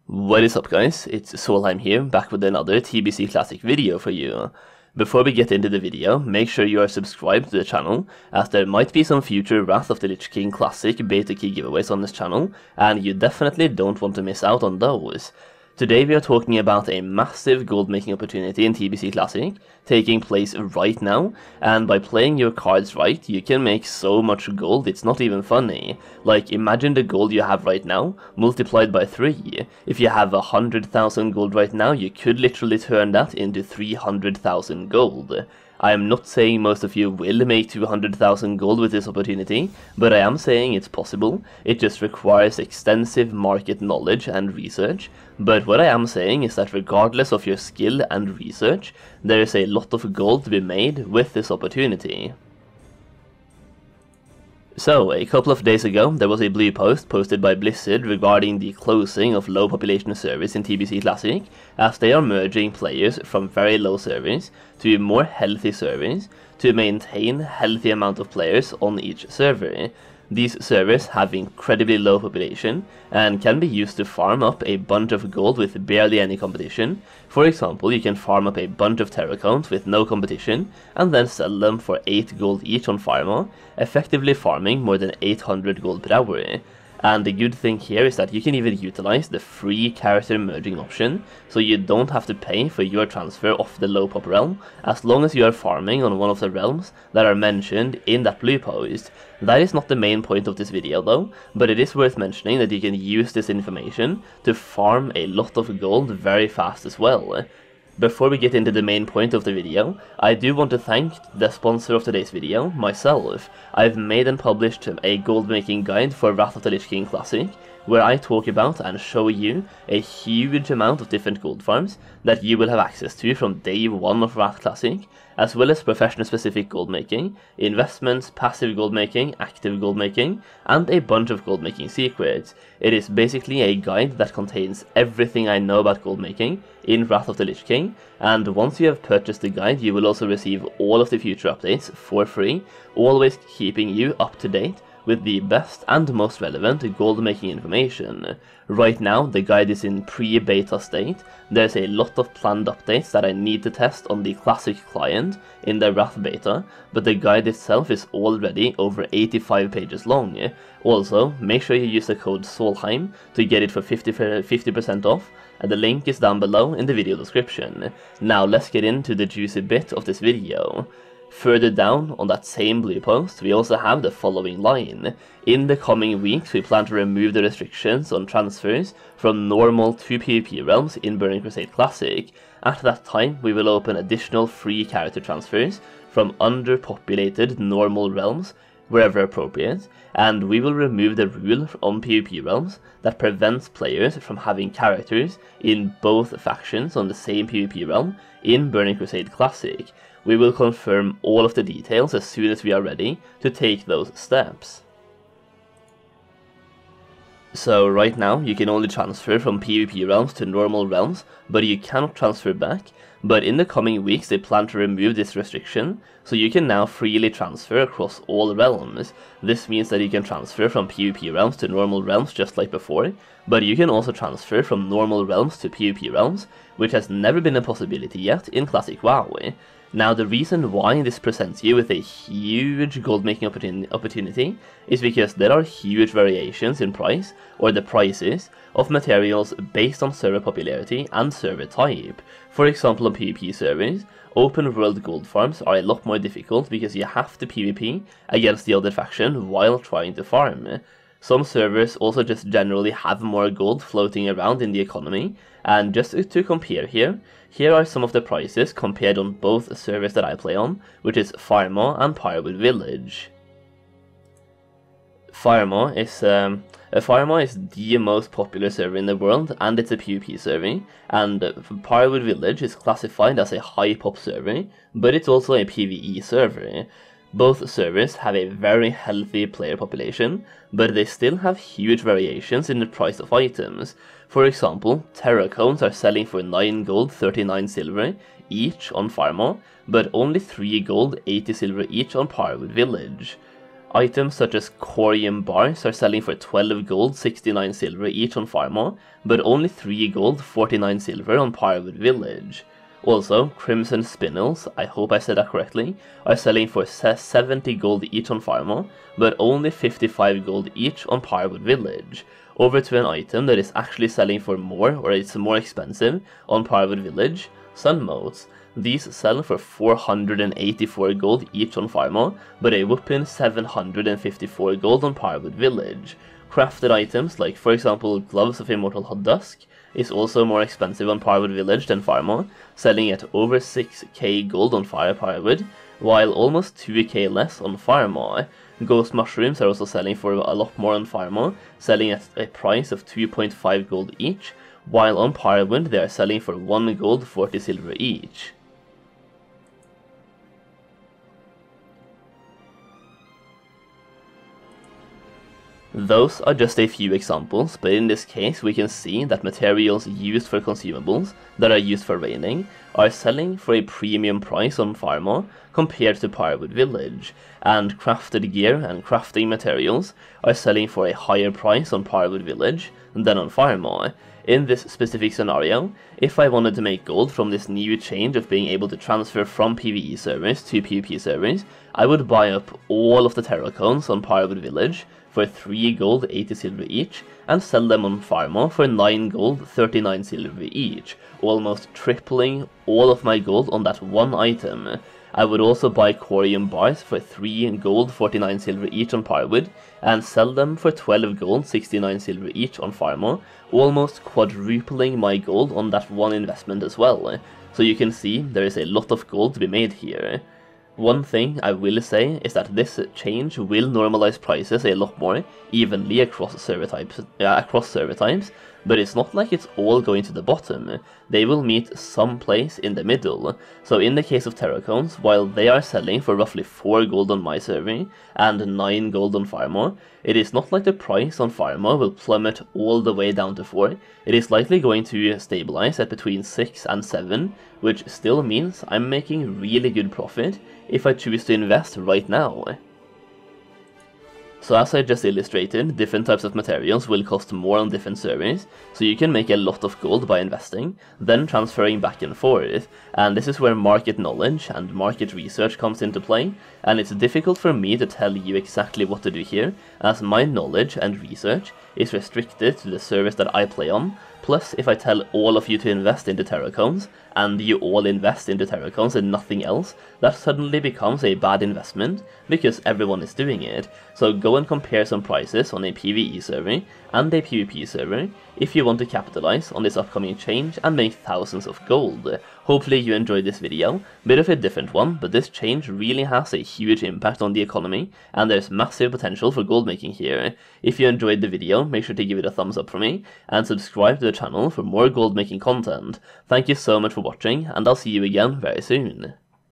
What is up guys, it's Solheim here, back with another TBC Classic video for you. Before we get into the video, make sure you are subscribed to the channel, as there might be some future Wrath of the Lich King Classic beta key giveaways on this channel, and you definitely don't want to miss out on those. Today we are talking about a massive gold making opportunity in TBC Classic, taking place right now, and by playing your cards right, you can make so much gold it's not even funny. Like, imagine the gold you have right now, multiplied by 3. If you have 100,000 gold right now, you could literally turn that into 300,000 gold. I am not saying most of you will make 200,000 gold with this opportunity, but I am saying it's possible. It just requires extensive market knowledge and research, but what I am saying is that regardless of your skill and research, there is a lot of gold to be made with this opportunity. So, a couple of days ago, there was a blue post posted by Blizzard regarding the closing of low population servers in TBC Classic, as they are merging players from very low servers to more healthy servers to maintain healthy amount of players on each server. These servers have incredibly low population and can be used to farm up a bunch of gold with barely any competition. For example, you can farm up a bunch of terracones with no competition and then sell them for 8 gold each on Pharma, effectively farming more than 800 gold per hour. And the good thing here is that you can even utilize the free character merging option, so you don't have to pay for your transfer off the low pop realm, as long as you are farming on one of the realms that are mentioned in that blue post. That is not the main point of this video though, but it is worth mentioning that you can use this information to farm a lot of gold very fast as well. Before we get into the main point of the video, I do want to thank the sponsor of today's video, myself. I've made and published a gold making guide for Wrath of the Lich King Classic, where I talk about and show you a huge amount of different gold farms that you will have access to from day 1 of Wrath Classic, as well as professional specific gold making, investments, passive gold making, active gold making, and a bunch of gold making secrets. It is basically a guide that contains everything I know about gold making in Wrath of the Lich King, and once you have purchased the guide, you will also receive all of the future updates for free, always keeping you up to date with the best and most relevant gold making information. Right now, the guide is in pre-beta state. There's a lot of planned updates that I need to test on the classic client in the Wrath beta, but the guide itself is already over 85 pages long. Also, make sure you use the code Solheim to get it for 50% off, and the link is down below in the video description. Now let's get into the juicy bit of this video. Further down on that same blue post, we also have the following line. In the coming weeks, we plan to remove the restrictions on transfers from normal to PvP realms in Burning Crusade Classic. At that time, we will open additional free character transfers from underpopulated normal realms wherever appropriate, and we will remove the rule on PvP realms that prevents players from having characters in both factions on the same PvP realm in Burning Crusade Classic. We will confirm all of the details as soon as we are ready to take those steps. So right now you can only transfer from PvP realms to normal realms, but you cannot transfer back. But in the coming weeks they plan to remove this restriction, so you can now freely transfer across all realms. This means that you can transfer from PvP realms to normal realms just like before, but you can also transfer from normal realms to PvP realms, which has never been a possibility yet in Classic WoW. Now, the reason why this presents you with a huge gold making opportunity is because there are huge variations in price, or the prices, of materials based on server popularity and server type. For example, on PvP servers, open world gold farms are a lot more difficult because you have to PvP against the other faction while trying to farm. Some servers also just generally have more gold floating around in the economy, and just to compare here are some of the prices compared on both servers that I play on, which is Pharma and Pyrewood Village. Pharma is the most popular server in the world, and it's a PvP server, and Pyrewood Village is classified as a high pop server, but it's also a PvE server. Both servers have a very healthy player population, but they still have huge variations in the price of items. For example, terracones are selling for 9 gold 39 silver each on Pharma, but only 3 gold 80 silver each on Pyrewood Village. Items such as corium bars are selling for 12 gold, 69 silver each on Pharma, but only 3 gold, 49 silver on Pyrewood Village. Also, crimson spinels, I hope I said that correctly, are selling for 70 gold each on Pharma, but only 55 gold each on Pyrewood Village. Over to an item that is actually selling for more, or it's more expensive, on Pyrewood Village, sun motes. These sell for 484 gold each on Pharma, but a whopping 754 gold on Pyrewood Village. Crafted items like, for example, Gloves of Immortal Hot Dusk is also more expensive on Pyrewood Village than Pharma, selling at over 6k gold on Pyrewood, while almost 2k less on Pharma. Ghost mushrooms are also selling for a lot more on Pharma, selling at a price of 2.5 gold each, while on Pyrewood they are selling for 1 gold 40 silver each. Those are just a few examples, but in this case we can see that materials used for consumables that are used for raining are selling for a premium price on Pharma compared to Pyrewood Village, and crafted gear and crafting materials are selling for a higher price on Pyrewood Village than on Pharma. In this specific scenario, if I wanted to make gold from this new change of being able to transfer from PvE servers to PvP servers, I would buy up all of the terracones on Pyrewood Village for 3 gold 80 silver each, and sell them on Pharma for 9 gold 39 silver each, almost tripling all of my gold on that one item. I would also buy corium bars for 3 gold 49 silver each on Pyrewood, and sell them for 12 gold 69 silver each on Pharma, almost quadrupling my gold on that one investment as well. So you can see there is a lot of gold to be made here. One thing I will say is that this change will normalize prices a lot more evenly across server types, but it's not like it's all going to the bottom. They will meet some place in the middle. So in the case of terracones, while they are selling for roughly 4 gold on my server and 9 gold on Pharma, it is not like the price on Pharma will plummet all the way down to 4. It is likely going to stabilize at between 6 and 7, which still means I'm making really good profit if I choose to invest right now. So as I just illustrated, different types of materials will cost more on different servers, so you can make a lot of gold by investing, then transferring back and forth, and this is where market knowledge and market research comes into play, and it's difficult for me to tell you exactly what to do here, as my knowledge and research is restricted to the servers that I play on. Plus, if I tell all of you to invest into terracones, and you all invest into terracones and nothing else, that suddenly becomes a bad investment, because everyone is doing it. So go and compare some prices on a PvE server and a PvP server if you want to capitalize on this upcoming change and make thousands of gold. Hopefully you enjoyed this video, bit of a different one, but this change really has a huge impact on the economy, and there's massive potential for gold making here. If you enjoyed the video, make sure to give it a thumbs up for me, and subscribe to the channel for more gold making content. Thank you so much for watching, and I'll see you again very soon.